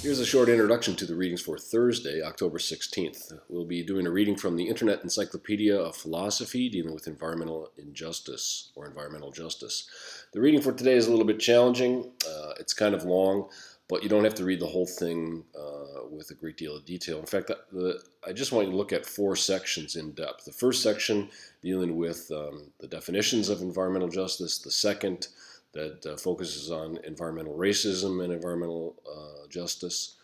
Here's a short introduction to the readings for Thursday, October 16th. We'll be doing a reading from the Internet Encyclopedia of Philosophy dealing with environmental injustice or environmental justice. The reading for today is a little bit challenging. It's kind of long, but you don't have to read the whole thing with a great deal of detail. In fact, I just want you to look at 4 sections in depth. The first section dealing with the definitions of environmental justice. The second that focuses on environmental racism and environmental justice.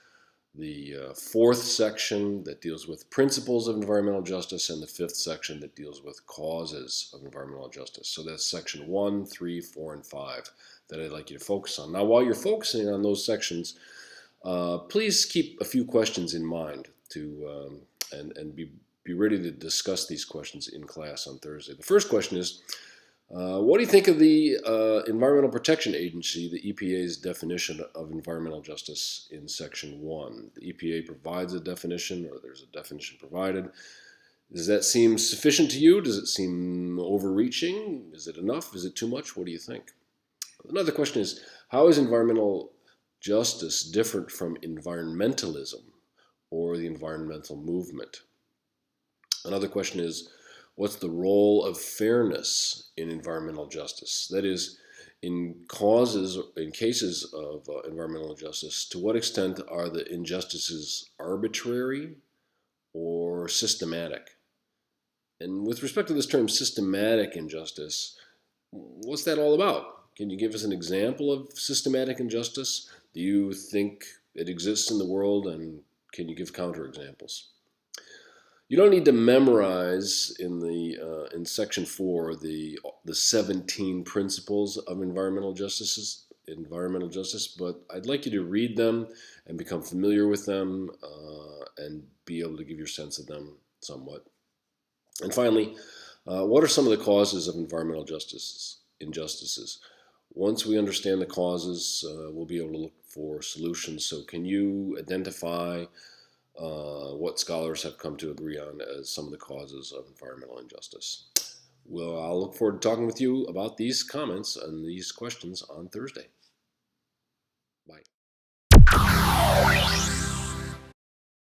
The 4th section that deals with principles of environmental justice, and the 5th section that deals with causes of environmental justice. So that's section 1, 3, 4, and 5 that I'd like you to focus on. Now, while you're focusing on those sections, please keep a few questions in mind and be ready to discuss these questions in class on Thursday. The first question is, what do you think of the Environmental Protection Agency, the EPA's definition of environmental justice in Section 1? The EPA provides a definition, or there's a definition provided. Does that seem sufficient to you? Does it seem overreaching? Is it enough? Is it too much? What do you think? Another question is, how is environmental justice different from environmentalism or the environmental movement? Another question is, what's the role of fairness in environmental justice? That is, in cases of environmental injustice, to what extent are the injustices arbitrary or systematic? And with respect to this term systematic injustice, what's that all about? Can you give us an example of systematic injustice? Do you think it exists in the world, and can you give counterexamples? You don't need to memorize in section 4 the 17 principles of environmental justice, but I'd like you to read them and become familiar with them and be able to give your sense of them somewhat. And finally, what are some of the causes of environmental injustices? Once we understand the causes, we'll be able to look for solutions. So can you identify what scholars have come to agree on as some of the causes of environmental injustice? Well, I'll look forward to talking with you about these comments and these questions on Thursday.